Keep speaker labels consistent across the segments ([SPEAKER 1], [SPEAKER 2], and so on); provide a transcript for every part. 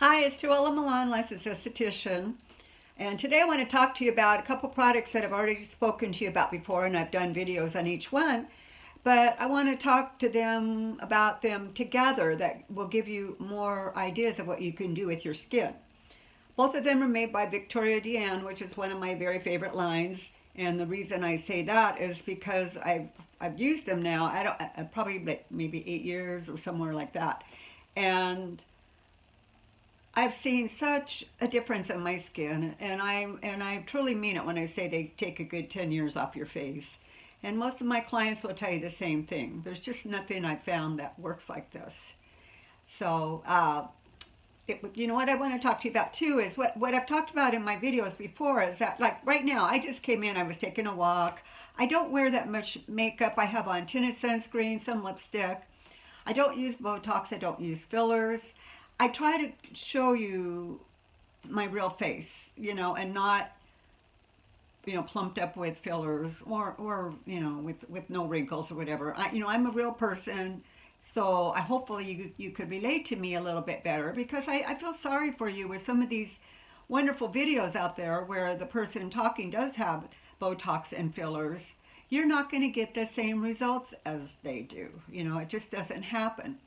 [SPEAKER 1] Hi, it's JoElla Milan, licensed esthetician, and today I want to talk to you about a couple products that I've already spoken to you about before, and I've done videos on each one. But I want to talk to them about them together that will give you more ideas of what you can do with your skin. Both of them are made by Victoria Deanne, which is one of my very favorite lines. And the reason I say that is because I've used them now. I probably maybe 8 years or somewhere like that, and I've seen such a difference in my skin, and I truly mean it when I say they take a good 10 years off your face. And most of my clients will tell you the same thing. There's just nothing I've found that works like this. So, you know what I want to talk to you about too is what I've talked about in my videos before is that, like right now, I just came in, I was taking a walk. I don't wear that much makeup. I have on tinted sunscreen, some lipstick. I don't use Botox. I don't use fillers. I try to show you my real face, and not, plumped up with fillers or with no wrinkles or whatever. I'm a real person, so hopefully you could relate to me a little bit better because I feel sorry for you with some of these wonderful videos out there where the person talking does have Botox and fillers. You're not going to get the same results as they do. It just doesn't happen.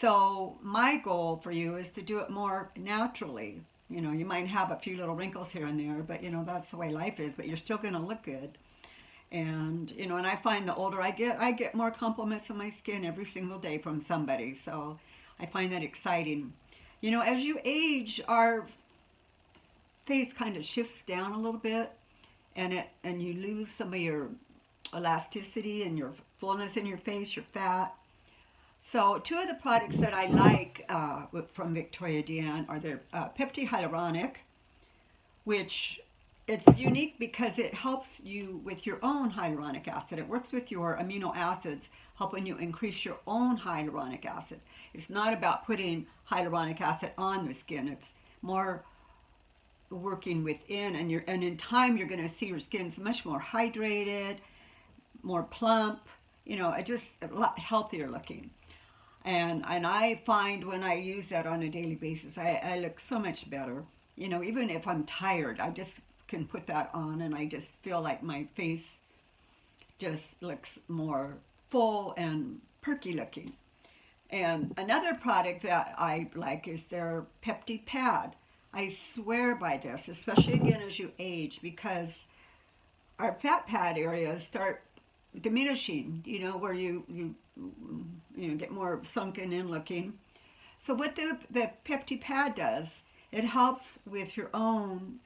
[SPEAKER 1] So my goal for you is to do it more naturally. You might have a few little wrinkles here and there, but that's the way life is, but you're still going to look good. And I find the older I get more compliments on my skin every single day from somebody. So I find that exciting. As you age, our face kind of shifts down a little bit, and you lose some of your elasticity and your fullness in your face, your fat. So two of the products that I like from Victoria Deanne are their Pepti Hyaluronic, which it's unique because it helps you with your own hyaluronic acid. It works with your amino acids, helping you increase your own hyaluronic acid. It's not about putting hyaluronic acid on the skin. It's more working within, and in time you're going to see your skin's much more hydrated, more plump, just a lot healthier looking. And I find when I use that on a daily basis, I look so much better. Even if I'm tired, I just can put that on and I just feel like my face just looks more full and perky looking. And another product that I like is their Pepti Pad. I swear by this, especially again as you age, because our fat pad areas start diminishing, where you get more sunken in looking. So what the Pepti Pad does, it helps increase your own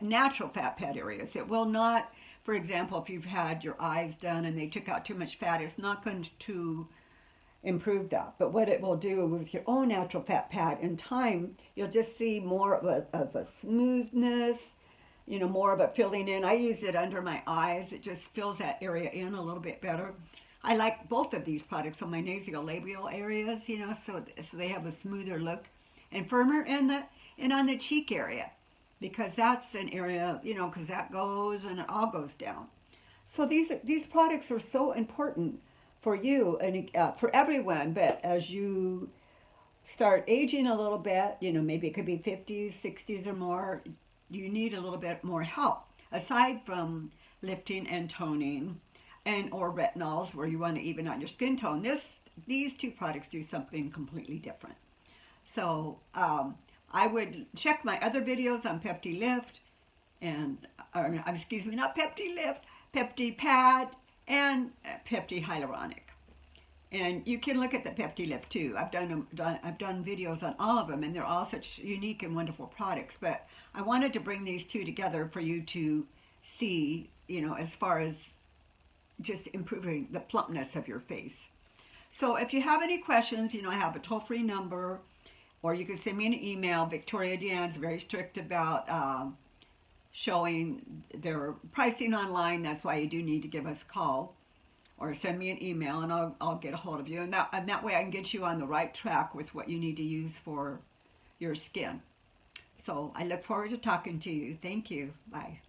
[SPEAKER 1] natural fat pad areas. It will not, for example, if you've had your eyes done and they took out too much fat, it's not going to improve that. But what it will do with your own natural fat pad, in time, you'll just see more of a smoothness, more of it filling in. I use it under my eyes. It just fills that area in a little bit better. I like both of these products on my nasolabial areas, so they have a smoother look and firmer, and on the cheek area, because that's an area, because that goes and it all goes down. So these products are so important for you and for everyone. But as you start aging a little bit, maybe it could be 50s, 60s or more, you need a little bit more help aside from lifting and toning or retinols where you want to even out your skin tone. These two products do something completely different. So I would check my other videos on Pepti Lift excuse me, not Pepti Lift, Pepti Pad and Pepti Hyaluronic. And you can look at the Pepti Lift too. I've done videos on all of them, and they're all such unique and wonderful products. But I wanted to bring these two together for you to see, as far as just improving the plumpness of your face. So if you have any questions, I have a toll-free number, or you can send me an email. Victoria Deanne's very strict about showing their pricing online. That's why you do need to give us a call or send me an email, and I'll get a hold of you. And that way I can get you on the right track with what you need to use for your skin. So I look forward to talking to you. Thank you. Bye.